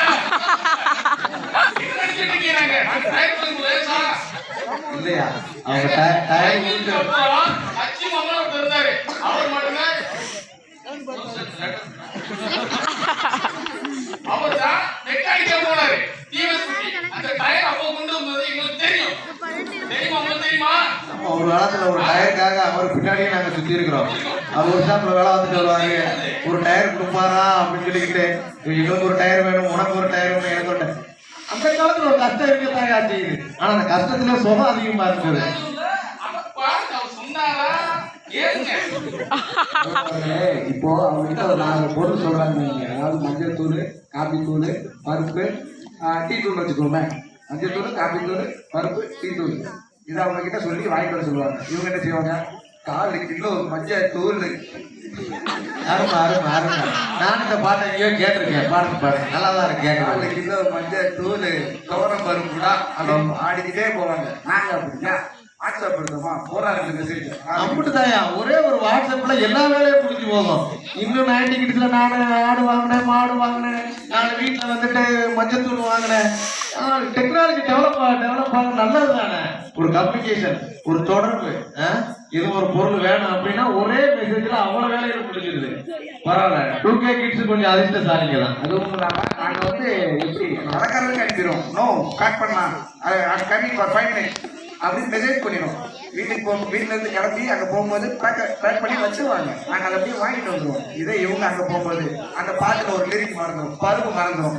இது நடிச்சிட்டு இருக்கீங்க. நான் டயர் பண்ணி லேசா. இல்லையா, அவங்க டயர் இதுக்கு அப்புறம் அச்சி மாமா ஒருத்தர் இருந்தாரு. அவர் மட்டும்தான் அவர் தான் மெக்கானிக்கா போனாரு. டிவிஎஸ்பி அந்த டயர் அப்போ கொண்டு வந்தது எங்களுக்கு தெரியும். தெரியுமா? உங்களுக்கு தெரியுமா? ஒரு காலத்துல ஒரு டயருக்காக அவர் பின்னாடியே நாங்க சுத்தி இருக்கிறோம். அவர் ஒரு ஷாப்ல வேலை வந்துட்டு வருவாரு. ஒரு டயர் கொடுப்பாரா அப்படின்னு சொல்லிக்கிட்டு, இன்னொரு ஒரு டயர் வேணும், உனக்கு ஒரு டயர் வேணும், எனக்கு ஒரு டயர். அந்த காலத்துல ஒரு கஷ்டம் இருக்கத்தாங்க செய்யுது. ஆனா அந்த கஷ்டத்துல சுகம் அதிகமா இருக்குது. அப்பா அவர் சொன்னாரா? ஏங்க இப்போ அவங்க கிட்ட ஒரு 4 பொருள் சொல்றாங்க. அதாவது மஞ்சள் தூள், காபி தூள், பருப்பு, டீ தூள் வச்சுக்கோங்க. மஞ்சள் தூள், காபி தூள், பருப்பு, டீ தூள். இதை அவங்க கிட்ட சொல்லி வாங்கிட்டு வர சொல்லுவாங்க. இவங்க என்ன செய்வாங்க, 4 கிலோ மஞ்சள் தூள். அருமை அருமை அருமை. நான் இந்த பாட்டை எங்கேயோ கேட்டிருக்கேன். பாட்டு நல்லா தான் இருக்கு. 4 கிலோ மஞ்சள் தூள், துவரம் பருப்புடா அப்படின்னு ஆடிக்கிட்டே போவாங்க. நாங்க அப்படியா வாட்ஸ்அப் எடுத்தோமா போறாங்க மெசேஜ் அப்படிதாயா, ஒரே ஒரு வாட்ஸ்அப்ல எல்லா வேலையும் முடிஞ்சு போகும். இன்னும் 90 கிட்ஸ்ல நானு ஆடு வாங்கினேன், மாடு வாங்கினேன், நான் வீட்டுல வந்துட்டு மஞ்சத்தூள் வாங்கினேன். டெக்னாலஜி டெவலப் ஆக நல்லது தானே. ஒரு கம்யூனிகேஷன், ஒரு தொடர்பு. இது ஒரு பொருள் வேணும் அப்படின்னா ஒரே மெசேஜ்ல அவ்வளவு வேலைகள் முடிஞ்சிருது. பரவாயில்ல, 2K கிட்ஸ் கொஞ்சம் அதிர்ஷ்டசாலிங்க தான். அதுவும் இல்லாம நாங்க வந்து எப்படி வடக்காரருக்கு அனுப்பிடுவோம். நோ பேக் பண்ணலாம், கமிங் ஃபார் 5 மினிட்ஸ் அப்படின்னு மெசேஜ் பண்ணிடும். வீட்டுல இருந்து கிளம்பி அங்க போகும்போது பேக் பண்ணி வச்சுருவாங்க. நாங்க அதை அப்படியே வாங்கிட்டு வந்துடுவோம். இதே இவங்க அங்க போகும்போது அந்த பாட்டுல ஒரு லிரிக் மறந்துடும், பருப்பு மறந்துடும்.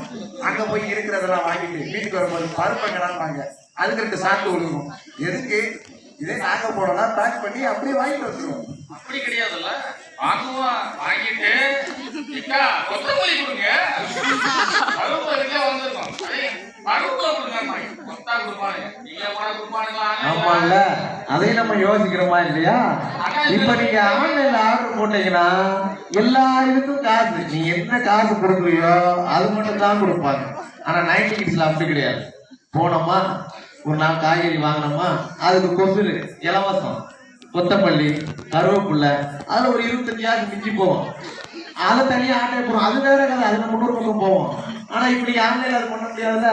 அங்க போய் இருக்கிறதெல்லாம் வாங்கிட்டு வீட்டுக்கு வரும்போது பருப்பங்கடான்பாங்க. அதுக்கு 2 சாக்கு விழுகும். எதுக்கு? இதே நாங்க போனோம்னா பேக் பண்ணி அப்படியே வாங்கிட்டு வந்துடுவோம். அப்படி கிடையாதுல்ல. வாங்குவோம், வாங்கிட்டு இக்கா கொத்தமல்லி கொடுங்க. பருப்பு இருக்கே வந்திருக்கோம். பருப்பு கொடுங்க, கொத்தா கொடுப்பாங்க. நீங்க போனா கொடுப்பானுங்களா? ஆமால, அதையும் நம்ம யோசிக்கிறோமா இல்லையா? இப்ப நீங்க ஆன்லைன்ல ஆர்டர் போட்டீங்கன்னா எல்லா இதுக்கும் காசு, நீ என்ன காசு கொடுக்குறியோ அது மட்டும் தான் கொடுப்பாங்க. ஆனா 90 கிட்ஸ்ல அப்படி கிடையாது. போனோமா, ஒரு 4 காய்கறி வாங்கினோமா, அதுக்கு கொசுறு இலவசம். கொத்தமல்லி, கருவேப்பிள்ளை, அதுல ஒரு 25 மிஞ்சி போவோம். அதை தனியா ஆட்டை போறோம். அது வேற கதை, அது நம்ம 100 பக்கம் போவோம். ஆனா இப்படி ஆன்லைன்ல அது பண்ண முடியாதுல்ல.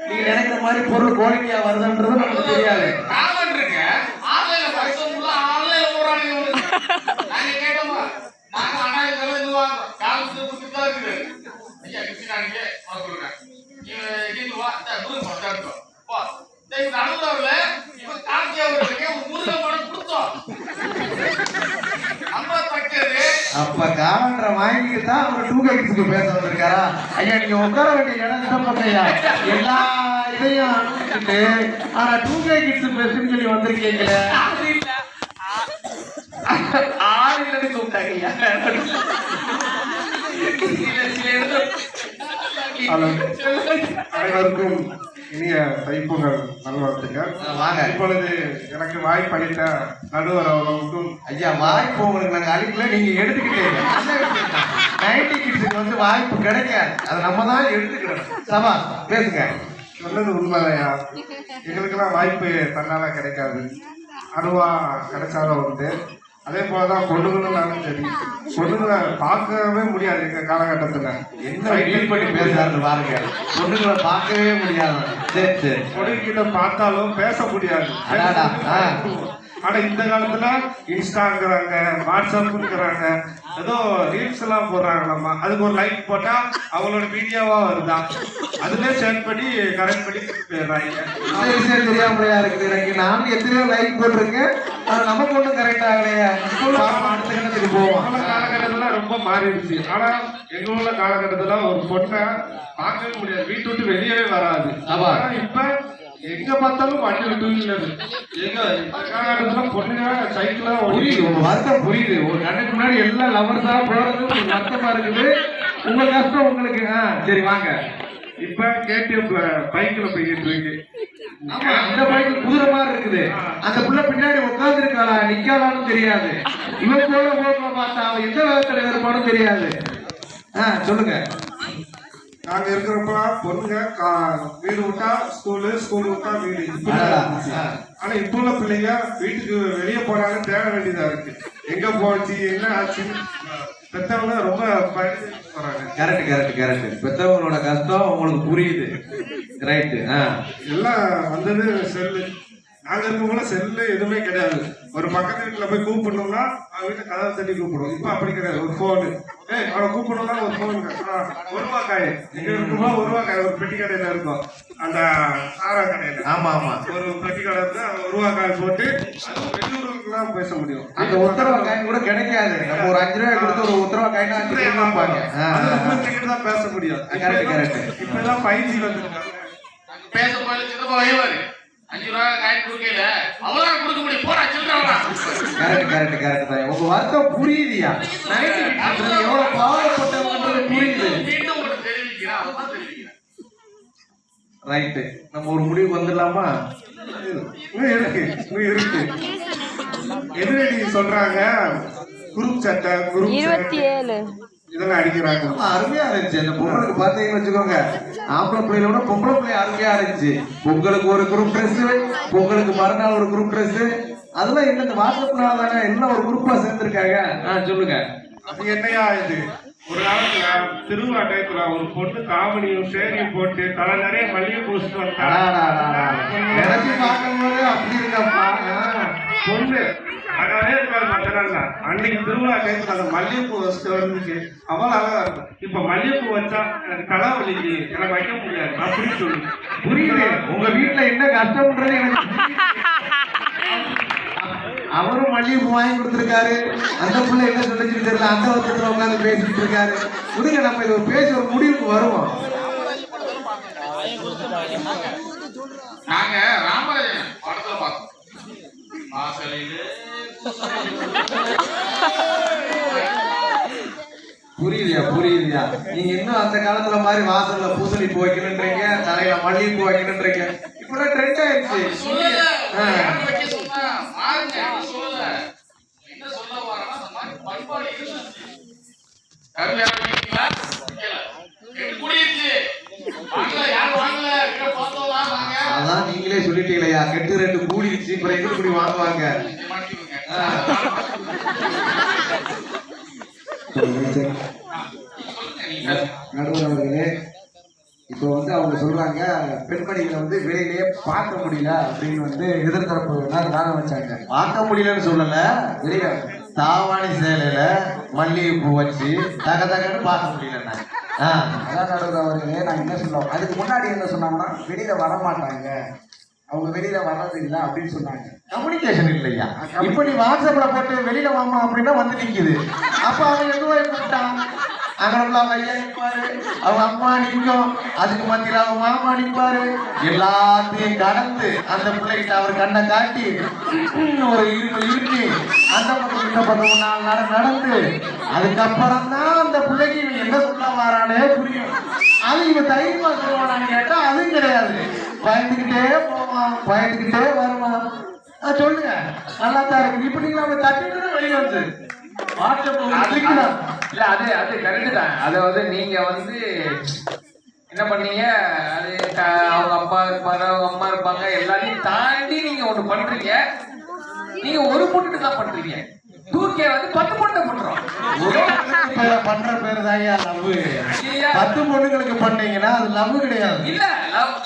நீங்க நினைக்கிற மாதிரி பொருள் குவாலிட்டியா வருதுன்றது நமக்கு தெரியாது. காமன் இருக்கு. ஆன்லைன்ல பரிசு உள்ள ஆன்லைன்ல போறானுங்க. நாங்க கேட்டோமா, நாங்க அனாயிரம் இது வாங்குறோம். காலத்துல கொடுத்துட்டு தான் இருக்குது. ஐயா கிருஷ்ணாங்க கொடுங்க. நீங்க வா, முருகன் படம் போ. இந்த நடுவுல இப்ப கார்த்தியா அவர்களுக்கு ஒரு முருகன் படம் கொடுத்தோம். நம்ம தக்கது அப்ப காலண்டரை வாங்கிட்டு தான் ஒரு 2K கிட்ஸ்க்கு பேச வந்திருக்காரா? ஐயா நீங்க உட்கார வேண்டிய இடம் சிறப்பையா, எல்லா இதையும் அனுப்பிச்சுட்டு ஆனா 2K கிட்ஸ் பேசுன்னு சொல்லி வந்திருக்கீங்களே. ஆறு கூப்பிட்டாங்க. அனைவருக்கும் இனிய தைப்பொங்கல் நல்வாழ்த்துக்கள். இப்பொழுது எனக்கு வாய்ப்பு அளித்த நடுவர் அவர்களுக்கும் ஐயா வாய்ப்பு உங்களுக்கு நாங்க அளிக்கல, நீங்க எடுத்துக்கிட்டீங்க. 90 கிட்ஸுக்கு வந்து வாய்ப்பு கிடைக்காது, அதை நம்ம தான் எடுத்துக்கிடணும். சபா பேசுங்க. சொன்னது உண்மையா? எங்களுக்கெல்லாம் வாய்ப்பு தன்னால கிடைக்காது, அதுவா கிடைச்சாலும் உண்டு. அதே போலதான் பொண்ணுங்களும் சரி, பொண்ணுங்களை பார்க்கவே முடியாது எங்க காலகட்டத்துல. என்ன ஃபீல் பண்ணி பேசுறாரு பாருங்க. பொண்ணுங்களை பார்க்கவே முடியாது. சரி சரி. பொண்ணுகிட்ட பார்த்தாலும் பேச முடியாது. அடாடா. ஆனா இந்த காலத்துல இன்ஸ்டாங்கிறாங்க, வாட்ஸ்அப்ங்கிறாங்க, ஏதோ ரீல்ஸ் எல்லாம் போடுறாங்களாமா. அதுக்கு ஒரு லைக் போட்டா அவங்களோட வீடியோவா வருதா, அதுலயே ஷேர் பண்ணி கரெக்ட் பண்ணி போயிடுறாங்க. சரி சரி, தெரியாமலையா இருக்குது எனக்கு. நானும் எத்தனையோ லைக் போட்டிருக்கேன். நமக்கு ஒன்றும் கரெக்ட் ஆகலையா. அடுத்த கட்டத்துக்கு போவோம். காலகட்டத்துல ரொம்ப மாறிடுச்சு. ஆனா எங்க உள்ள காலகட்டத்துல ஒரு பொண்ணை பார்க்கவே முடியாது, வீட்டு விட்டு வெளியவே வராது. ஆனா இப்ப எங்க பார்த்தாலும் வண்டி டூ வீலர். எங்க காலகட்டத்துல பொண்ணுங்க சைக்கிளா புரியுது, உங்க வருத்தம் புரியுது. ஒரு கண்ணுக்கு முன்னாடி எல்லாம் லவர்ஸா போறது உங்களுக்கு வருத்தமா இருக்குது. உங்க கஷ்டம் உங்களுக்கு. சரி வாங்க. இப்ப கேடிஎம் பைக்ல போய்கிட்டு இருக்கு. ஆமா, அந்த பைக் குதிரை மாதிரி இருக்குது. அந்த புள்ள பின்னாடி உட்கார்ந்து இருக்காளா நிக்காளான்னு தெரியாது. இவன் போல போக பார்த்தா அவன் எந்த விதத்துல இருப்பான்னு தெரியாது. சொல்லுங்க. நாங்க இருக்கிறப்ப பொண்ணுங்க வீடு விட்டா ஸ்கூலு, ஸ்கூல் விட்டா வீடு. ஆனா இப்ப உள்ள பிள்ளைங்க வீட்டுக்கு வெளியே போறாங்க, தேட வேண்டியதா இருக்கு. எங்க போச்சு, என்ன ஆச்சு, பெத்தவங்க ரொம்ப பயந்து போறாங்க. Correct correct correct. பெத்தவங்களோட கஷ்டம் உங்களுக்கு புரியுது. ரைட்டு. எல்லாம் வந்தது செல்லு. நாங்க இருக்கவங்கள செல்லு எதுவுமே கிடையாது. ஒரு பக்கத்து வீட்டுல போய் கூப்பிடணும்னா அவங்க வீட்டு கதவை தட்டி கூப்பிடுவோம். இப்ப அப்படி கிடையாது. ஒரு போனு, அவனை கூப்பிடணும்னா ஒரு போன். ஒரு ரூபா காய் எங்க இருக்குமோ, ஒரு ரூபா காய் ஒரு பெட்டி கடையில இருக்கும். அந்த சாரா கடையில ஆமா ஆமா, ஒரு பெட்டி கடை இருந்து ஒரு ரூபா காய் போட்டு அது வெளியூருக்கு தான் பேச முடியும். அந்த உத்தரவா காயின் கூட கிடைக்காது. நம்ம ஒரு 5 ரூபாய் கொடுத்து ஒரு உத்தரவா காயினா தான் பேச முடியும். Correct correct. இப்ப எல்லாம் 5G வந்துருக்காங்க. பேசும்போது சித்தப்பா வைவாரு 5 ரூபாய் காயின் கொடுக்கல, அவ்வளவு கொடுக்க முடியும். போடா சில்லறவா. கரெக்ட் கரெக்ட் கரெக்ட் தான். உங்க வருத்தம் புரியுதியா. எவ்வளவு பாவப்பட்டவங்கன்றது புரியுது. மீண்டும் உங்களுக்கு தெரிவிக்கிறேன், அதான் தெரிவிக்கிறேன். ரைட்டு. நம்ம ஒரு முடிவுக்கு வந்துடலாமா? இருக்கு. எதிரடி சொல்றாங்க குரூப் சட்டை, குரூப் 27 இதெல்லாம் அடிக்கிறாங்க. அருமையா இருந்துச்சு. அந்த பொங்கலுக்கு பாத்தீங்கன்னு வச்சுக்கோங்க, ஆம்பளை பிள்ளைகளோட பொம்பளை பிள்ளை அருமையா இருந்துச்சு. பொங்கலுக்கு ஒரு குரூப் ட்ரெஸ், பொங்கலுக்கு மறுநாள் ஒரு குரூப் ட்ரெஸ். அதெல்லாம் என்ன இந்த வாட்ஸ்அப்னால தானே எல்லாம் ஒரு குரூப்பா சேர்ந்துருக்காங்க. சொல்லுங்க. அது என்னையா இது? ஒரு காலத்துல திருவிழா டயத்துல ஒரு பொண்ணு காவணியும் சேரியும் போட்டு தலை நிறைய மல்லிகை பூசிட்டு நினைச்சு பார்க்கும்போது அப்படி இருக்கப்பா. பொண்ணு அழகாவே இருக்காது. மற்ற நாள்ல அன்னைக்கு திருவிழா டயத்துல அந்த மல்லிகைப்பூ வச்சுட்டு வந்துச்சு, அவ்வளவு அழகா இருக்கும். இப்ப மல்லிகைப்பூ வச்சா எனக்கு தலைவலிக்கு, எனக்கு வைக்க முடியாது அப்படின்னு சொல்லு. புரியுது உங்க வீட்டுல என்ன கஷ்டம்ன்றது எனக்கு. அவரும் மல்லிகைப்பூ வாங்கி கொடுத்துருக்காரு. அந்த பிள்ளை என்ன சொல்லிச்சுட்டு தெரியல, அந்த வருஷத்துல உட்காந்து பேசிட்டு இருக்காரு. புரியுங்க, நம்ம இது ஒரு பேசி ஒரு முடிவுக்கு வருவோம். நாங்க ராமராஜன் படத்துல பார்த்தோம். வாசலிலே புரியுதியா புரியுதியா. நீங்க இன்னும் அந்த காலத்துல மாதிரி வாசல்ல பூசணி பூ வைக்கணுன்றீங்க, தலையில மல்லிகைப்பூ வைக்கணுன்றீங்க. இப்ப ட்ரெண்ட் ஆயிடுச்சு. வைக்க சொன்னா மாறுங்க. சொல்லல என்ன சொல்ல வரேன்னா, அந்த மாதிரி பண்பாடு இருந்துச்சு. கருவியா வைக்கிறீங்களா? குடியிருச்சு வாங்கல, யாரும் வாங்கல, பார்த்தோம் வாங்க. அதான் நீங்களே சொல்லிட்டீங்களா, கெட்டு ரெண்டு கூடிடுச்சு, அப்புறம் எங்க கூடி வாங்குவாங்க. நடுவர் அவர்களே, இப்போ அவங்க சொல்றாங்க பெண்மணிகளை வெளியிலேயே பார்க்க முடியல அப்படின்னு எதிர்த்தரப்பு நானும் வச்சாங்க. பார்க்க முடியலன்னு சொல்லல, வெளியில தாவாணி சேலையில மல்லிகைப்பூ வச்சு தக தகன்னு பார்க்க முடியல. அதான் நடுவர் அவர்களே, நான் என்ன சொல்லுவோம், அதுக்கு முன்னாடி என்ன சொன்னாங்கன்னா வெளியில வர மாட்டாங்க, அவங்க வெளியில வர்றது இல்லை அப்படின்னு சொன்னாங்க. கம்யூனிகேஷன் இல்லையா? இப்ப நீ வாட்ஸ்அப்ல போட்டு வெளியில வாமா அப்படின்னா வந்து நிக்குது. அப்ப அவன் எங்க போய் கூப்பிட்டான், அங்கனக்குள்ள அவங்க ஐயா நிற்பாரு, அவங்க அம்மா நிற்கும், அதுக்கு மத்தியில அவங்க மாமா நிற்பாரு. எல்லாத்தையும் கடந்து அந்த பிள்ளைகிட்ட அவர் கண்ணை காட்டி ஒரு இருக்கு அந்த பக்கம் இந்த பக்கம் 4 நாள் நடந்து அதுக்கப்புறம் தான் அந்த பிள்ளைக்கு இவன் என்ன சொல்ல வரானே புரியும். அது இவன் தைரியமா சொல்லுவானான்னு கேட்டா அதுவும் கிடையாது. பயந்துக்கிட்டே போவான், பயந்துக்கிட்டே வருவான். சொல்லுங்க, நல்லா தான் இருக்கு. இப்ப நீங்க நம்ம தட்டிட்டு வெளியே வந்து இல்ல அது கரெக்ட் தான். அதாவது நீங்க என்ன பண்ணீங்க, அது அவங்க அப்பா இருப்பாரு, அவங்க அம்மா இருப்பாங்க, எல்லாத்தையும் தாண்டி நீங்க ஒண்ணு பண்றீங்க. நீங்க ஒரு பொண்ணுக்கு தான் பண்றீங்க. 2K வந்து 10 பொண்ணு பண்றோம். பண்ற பேரு தான் லவ். 10 பொண்ணுங்களுக்கு பண்ணீங்கன்னா அது லவ் கிடையாது. இல்ல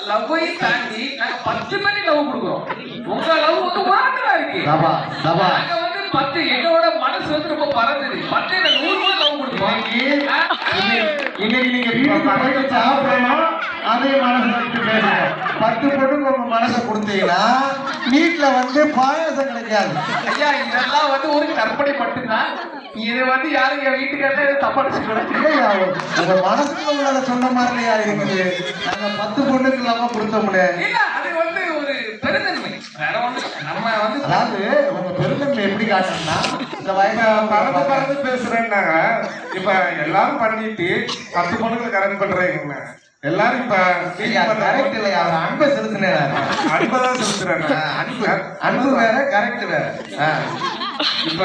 லவ்வையும் தாண்டி நாங்க 10 பேருக்கு லவ் கொடுக்குறோம். உங்க லவ் வந்து உரண்டா இருக்கு. சபா சபா. நாங்க வந்து 10 என்னோட மனசு வந்து ரொம்ப பறந்துது. 10 என்ன 100 லவ் கொடுப்போம். இன்னைக்கு நீங்க வீட்டுக்கு போயிட்டு சாப்பிடணும், அதே மனசு வச்சு பேசணும். 10 பொண்ணுங்க உங்க மனசை கொடுத்தீங்கன்னா வீட்டுல வந்து பாயாசம் கிடைக்காது. ஐயா இதெல்லாம் வந்து ஒரு கற்பனை மட்டும்தான். இது வந்து யாரும் என் வீட்டுக்காரே தப்பா இல்லையா, உங்க மனசுல உள்ளத சொன்ன மாதிரியா இருக்குது. நாங்க 10 பொண்ணுக்கு இல்லாம கொடுத்தோம்ல. இல்ல அது வந்து ஒரு பெருந்தன்மை. வேற ஒண்ணு நம்ம வந்து அதாவது உங்க பெருந்தன்மை எப்படி காட்டணும்னா இந்த வயசு பறந்து பறந்து பேசுறேன்னாங்க. இப்ப எல்லாரும் பண்ணிட்டு 10 பொண்ணுங்களை கரெக்ட் பண்றீங்க. எல்லாரும் இப்ப கரெக்ட் இல்லையா, அவர் அன்பை செலுத்தினாரு. அன்பதான் செலுத்துறாங்க. அன்பு வேற கரெக்ட் வேற. இப்ப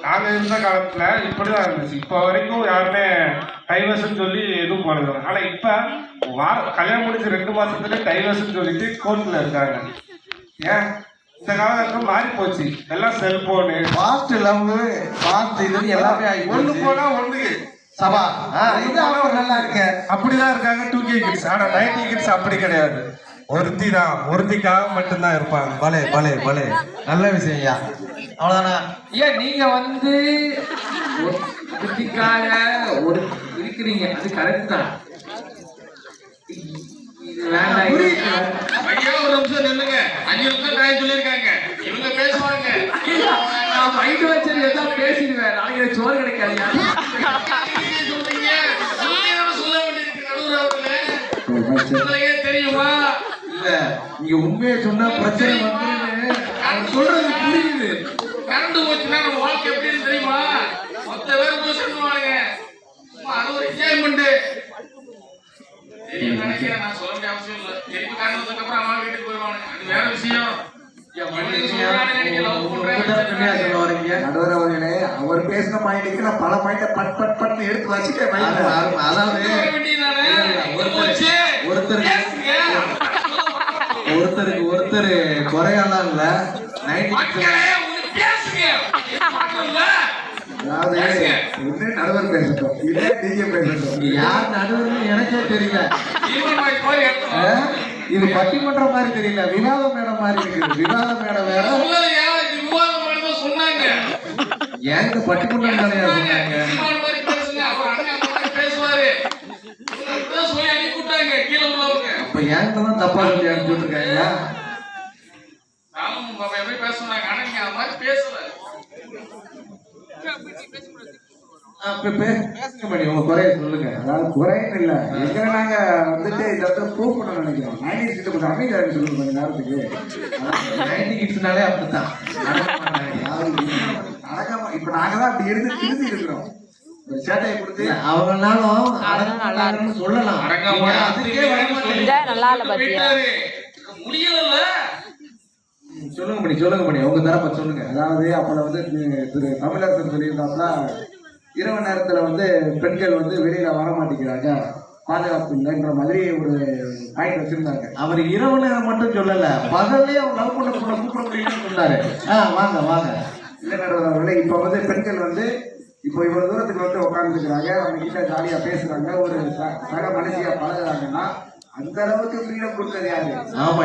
நாங்க இருந்த காலத்துல இப்படிதான் இருந்துச்சு. இப்ப வரைக்கும் யாருமே டைவர்ஸ்ன்னு சொல்லி எதுவும் போனது. ஆனா இப்ப கல்யாணம் முடிச்சு 2 மாசத்துல டைவர்ஸ்ன்னு சொல்லிட்டு கோர்ட்ல இருக்காங்க. ஏன் இந்த காலகட்டம் மாறி போச்சு. எல்லாம் செல்போனு, ஃபாஸ்ட் லவ், ஃபாஸ்ட் இது எல்லாமே ஆகி ஒண்ணு போனா ஒண்ணு சபா. இது அவர் நல்லா இருக்க. அப்படிதான் இருக்காங்க 2K கிட்ஸ். ஆனா 90 கிட்ஸ் அப்படி கிடையாது. ஒருத்தி தான், ஒருத்திக்காக மட்டும்தான் இருப்பாங்க. பலே பலே பலே, நல்ல விஷயம் ஐயா. அவ்வளவுதானா? ஏன் நீங்க வந்து ஒருத்திக்காக ஒரு இருக்கிறீங்க, அது கரெக்ட் தான். இது வேண்டாம். ஐயா ஒரு நிமிஷம் நில்லுங்க. 5 நிமிஷம் டைம் சொல்லியிருக்காங்க. இவங்க பேசுவாங்க. நான் மைண்ட் வச்சு எதாவது பேசிடுவேன். நாளைக்கு சோறு கிடைக்காதியா? சொல்றீங்க. உண்மையான சொல்ல வேண்டியிருக்கு நடுவர் அவர்களே. உங்களுக்கே தெரியுமா? இல்ல, நீங்க உண்மையை சொன்னா பிரச்சனை வந்து சொல்றது புரியுது. கரண்ட் போச்சுன்னா நம்ம வாழ்க்கை எப்படின்னு தெரியுமா? மொத்த பேர் போய் சொல்லுவாங்க. அது ஒரு என்ஜாய்மெண்ட். தெரியும் நினைக்கிறேன். நான் சொல்ல வேண்டிய அவசியம் இல்லை. திருப்பி கரண்ட் அப்புறம் அம்மா வீட்டுக்கு போயிடுவாங்க. அது வேற விஷயம். நடுவர் அவர்களே, அவர் பேசின பாயிண்ட்டுக்கு நான் பல பாயிண்ட பட் பட் பட்னு எடுத்து வச்சுட்டேன். அதாவது ஒருத்தருக்கு ஒருத்தர் குறையெல்லாம் இல்ல. 90 அதாவது ஒண்ணு நடுவர் பேசட்டும், இதே டிஜே பேசட்டும். யார் நடுவர்னு எனக்கே தெரியல. இது பட்டிமன்ற மாதிரி தெரியல, விவாத மேடம் மாதிரி இருக்குது. விவாத மேடம் வேற, சொன்னாங்க. ஏங்க பட்டிமன்றம் கிடையாது சொன்னாங்க. அப்ப ஏங்க தான் தப்பா சொல்லி அனுப்பிச்சுட்டு இருக்காங்களா? எப்படி பேசுனாங்க? ஆனா நீங்க அது மாதிரி பேசல. பேசுங்க பண்ணி உங்க குறைய சொல்லுங்க. அதாவது குறையும் இல்ல, எங்க நாங்க வந்துட்டு இந்த இடத்துல ப்ரூவ் பண்ண நினைக்கிறோம். 90s கிட்ட கொஞ்சம் அமைதியா இருக்கு சொல்லுங்க கொஞ்ச நேரத்துக்கு. 90 கிட்ஸ்னாலே அப்படித்தான் அடக்கமா இப்ப நாங்க தான் அப்படி இருந்து திருத்தி இருக்கிறோம். ஒரு சேட்டையை கொடுத்து அவங்கனாலும் அடங்கமாட்டாங்கன்னு சொல்லலாம். அதுக்கே வர இந்த நல்லா இல்ல பாத்தியா? முடியல. சொல்லுங்க பண்ணி, சொல்லுங்க பண்ணி, உங்க தரப்ப சொல்லுங்க. அதாவது அப்ப வந்து திரு தமிழரசன் சொல்லியிருந்தாப்புல, இரவு நேரத்துல வந்து பெண்கள் வந்து வெளியில வர மாட்டேங்கிறாங்க, பாதுகாப்பு இல்லைன்ற மாதிரி ஒரு பாயிண்ட் வச்சிருந்தாங்க. அவர் இரவு நேரம் மட்டும் சொல்லல, பகல்லே அவர் லவ் பண்ண பொண்ணை கூப்பிட முடியும்னு சொன்னாரு. வாங்க வாங்க. இல்லை நடந்தவர்களே, இப்ப வந்து பெண்கள் வந்து இப்போ இவ்வளவு தூரத்துக்கு வந்து உட்கார்ந்துருக்கிறாங்க, அவங்க கிட்ட ஜாலியா பேசுறாங்க, ஒரு சக மனுஷியா பழகுறாங்கன்னா அந்த அளவுக்கு ஃப்ரீடம் கொடுத்தது யாரு? ஆமா,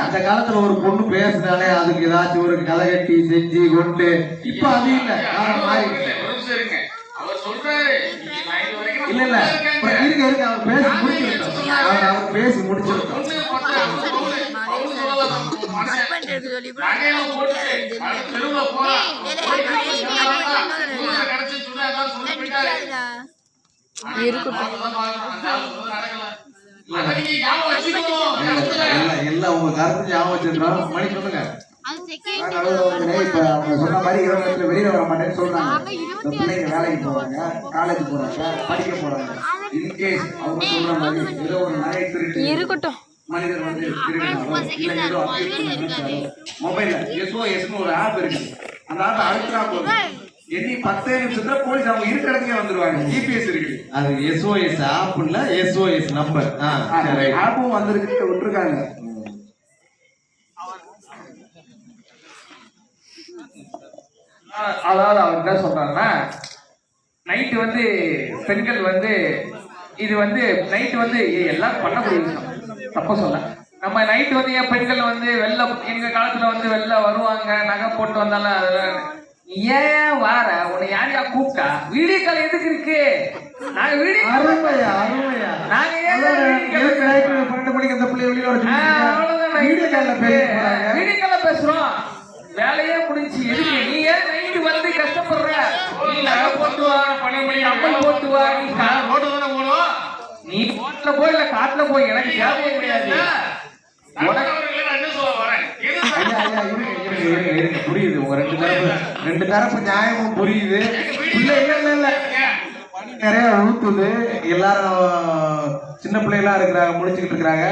அந்த காலத்துல ஒரு பொண்ணு பேசினாலே அதுக்கு ஏதாச்சும் ஒரு களை கட்டி செஞ்சு கொண்டு, இப்ப அது இல்ல. அவர் சொல்றாரு இல்ல இல்ல இருக்க இருக்க, அவர் பேசி முடிச்சிருக்கோம். அவர் பேசி முடிச்சிருக்கோம். எல்லாம் உங்க கருத்து ஞாபகம் வச்சிருக்கோம். மணி சொல்லுங்க. இப்ப அவங்க சொன்ன மாதிரி இரவு நேரத்துல வெளியில வர மாட்டேன்னு சொல்றாங்க. பிள்ளைங்க வேலைக்கு போறாங்க, காலேஜ் போறாங்க, படிக்க போறாங்க. இன்கேஸ் அவங்க சொல்ற மாதிரி ஏதோ ஒரு நகை திருட்டு இருக்கட்டும், மனிதர் வந்து திருடினாரோ இல்ல ஏதோ நினைச்சாரோ, மொபைல்ல SOSன்னு ஒரு ஆப் இருக்கு. அந்த ஆப் அழுத்தினா போதும், எண்ணி 10 நிமிஷத்துல போலீஸ் அவங்க இருக்கிற இடத்துக்கே வந்துருவாங்க. GPS இருக்கு. அது SOS ஆப் இல்ல, SOS நம்பர். ஆப்பும் வந்திருக்கு, விட்டுருக்காங்க. அதாவது அவர் என்ன சொல்றாருன்னா, நைட்டு வந்து பெண்கள் வந்து இது வந்து நைட்டு வந்து எல்லாரும் பண்ணக்கூடிய விஷயம், தப்ப சொல்ல. நம்ம நைட்டு வந்து என் பெண்கள் வந்து வெளில எங்க காலத்துல வந்து வெளில வருவாங்க, நகை போட்டு வந்தாலும் அதெல்லாம் ஏன் வார உன்னை யாரையா கூப்பிட்டா வீடியோ கால் எதுக்கு இருக்கு? நாங்க வீடியோ அருமையா அருமையா. நாங்க ஏன் வீடியோ கால்ல பேசுறோம்? வேலையே முடிஞ்சு எதுக்கு நீ ஏன் நைட்டு வந்து கஷ்டப்படுற? நீ நகை போட்டு வா, கம்பல் போட்டு வா, ரோட்டு தானே போகணும். நீ ரோட்ல போய் இல்ல காட்டுல போய் எனக்கு தேவையே கிடையாது. அவர்களே நான் என்ன சொல்ல வரேன்? எது ஐயா, ஐயா, இருங்க. புரியுது உங்க ரெண்டு தரப்பு நியாயமும் புரியுது. இல்ல பனி நிறைய ஊத்துது, எல்லாரும் சின்ன பிள்ளைகளா இருக்கிறாங்க, முடிச்சுக்கிட்டு இருக்கிறாங்க.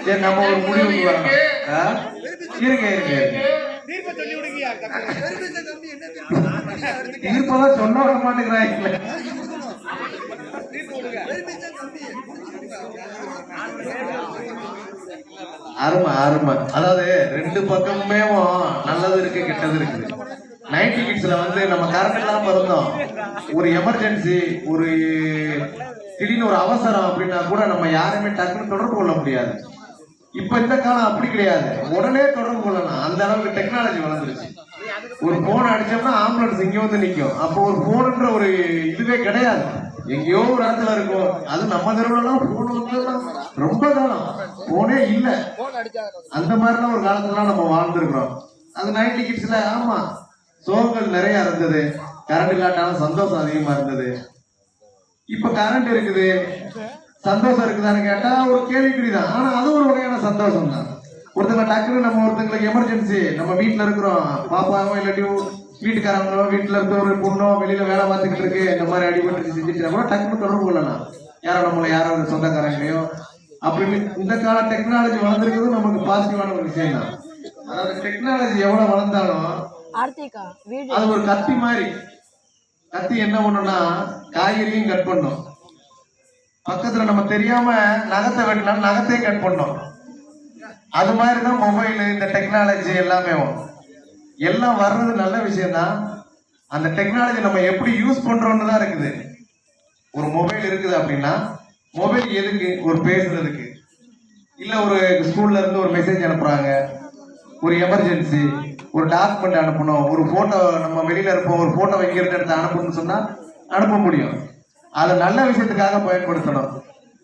சரி நம்ம ஒரு முடிவுக்கு வரணும். இருங்க தீர்ப்பெல்லாம் சொன்ன விட மாட்டேங்கிறாங்க. அருமை. அதாவது ரெண்டு பக்கமுமே நல்லது இருக்கு, கெட்டது இருக்குது. 90 கிட்ஸ்ல வந்து நம்ம கரண்ட் இல்லாம இருந்தோம், ஒரு எமர்ஜென்சி, ஒரு திடீர்னு ஒரு அவசரம் அப்படின்னா கூட நம்ம யாருமே டக்குன்னு தொடர்பு கொள்ள முடியாது. இப்ப இந்த காலம் அப்படி கிடையாது, உடனே தொடர்பு கொள்ளலாம். அந்த அளவுக்கு டெக்னாலஜி வளர்ந்துருச்சு. ஒரு போன் அடிச்சோம்னா ஆம்புலன்ஸ் இங்க வந்து நிக்கும். அப்போ ஒரு போன்ன்ற ஒரு இதுவே கிடையாது, எங்கேயோ ஒரு இடத்துல இருக்கும். அது நம்ம தெருவுலாம் போன் வந்து ரொம்ப காலம் போனே இல்ல. அந்த மாதிரிலாம் ஒரு காலத்துலாம் நம்ம வாழ்ந்துருக்கிறோம். அது 90 கிட்ஸ்ல ஆமா சோகங்கள் நிறைய இருந்தது, கரண்ட் இல்லாட்டாலும் சந்தோஷம் அதிகமா இருந்தது. இப்ப கரண்ட் இருக்குது, சந்தோஷம் இருக்குதான்னு கேட்டா ஒரு கேள்விக்குறிதான். ஆனா அது ஒரு வகையான சந்தோஷம் தான். ஒருத்தங்க டக்குன்னு நம்ம ஒருத்தங்களுக்கு எமர்ஜென்சி, நம்ம வீட்டுல இருக்கிறோம், பாப்பாவோ இல்லாட்டி வீட்டுக்காரங்களோ, வீட்டுல இருக்க ஒரு பொண்ணோ வெளியில வேலை பார்த்துக்கிட்டு இருக்கு, இந்த மாதிரி அடிபட்டு செஞ்சுட்டு கூட டக்குன்னு தொடர்பு கொள்ளலாம். யாரோ ஒரு சொந்தக்காரங்களையோ அப்படின்னு. இந்த கால டெக்னாலஜி வளர்ந்துருக்கிறது நமக்கு பாசிட்டிவான ஒரு விஷயம் தான். அதாவது டெக்னாலஜி எவ்வளவு வளர்ந்தாலும் அது ஒரு கத்தி மாதிரி. கத்தி என்ன பண்ணும்னா காய்கறியும் கட் பண்ணும், பக்கத்துல நம்ம தெரியாம நகத்தை வெட்டினா நகத்தையும் கட் பண்ணோம். அது மாதிரிதான் மொபைல், இந்த டெக்னாலஜி எல்லாமே எல்லாம் வர்றது நல்ல விஷயம் தான். அந்த டெக்னாலஜி நம்ம எப்படி யூஸ் பண்றோம்னு தான் இருக்குது. ஒரு மொபைல் இருக்குது அப்படின்னா மொபைல் எதுக்கு? ஒரு பேசுறதுக்கு, இல்ல ஒரு ஸ்கூல்ல இருந்து ஒரு மெசேஜ் அனுப்புறாங்க, ஒரு எமர்ஜென்சி, ஒரு டாக்குமெண்ட் அனுப்பணும், ஒரு போட்டோ நம்ம வெளியில இருப்போம், ஒரு போட்டோ வைக்கிறது எடுத்து அனுப்பணும்னு சொன்னா அனுப்ப முடியும். அதை நல்ல விஷயத்துக்காக பயன்படுத்தணும்.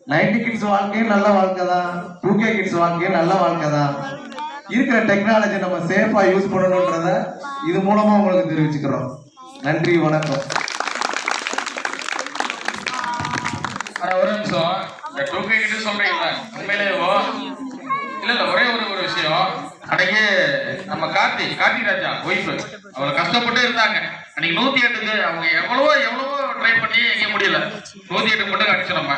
90 கிட்ஸ் வாழ்க்கையும் நல்ல வாழ்க்கை தான், 2K கிட்ஸ் வாழ்க்கையும் நல்ல வாழ்க்கை தான். இருக்கிற டெக்னாலஜி நம்ம சேஃபா யூஸ் பண்ணணும்ன்றத இது மூலமா உங்களுக்கு தெரிவிச்சுக்கிறோம். நன்றி, வணக்கம். ஒரு நிமிஷம், இந்த 2K கிட்ட சொல்றீங்களா உண்மையிலேயோ? இல்ல ஒரே ஒரு விஷயம். அன்னைக்கு நம்ம கார்த்தி ராஜா ஒய்ஃபு அவளை கஷ்டப்பட்டு இருந்தாங்க. அன்னைக்கு 108க்கு அவங்க எவ்வளவோ ட்ரை பண்ணி எங்க முடியல. 108 மட்டும் அடிச்சு நம்ம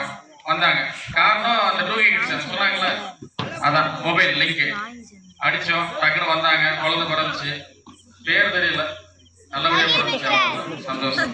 வந்தாங்க. காரணம் அந்த 2K கிட்ஸ் சொன்னாங்களே, அதான் மொபைல் லிங்க் அடிச்சோம், டக்குன்னு வந்தாங்க, குழந்தை பிறந்துச்சு, பேர் தெரியல, நல்லபடியா பிறந்துச்சு, சந்தோஷம்.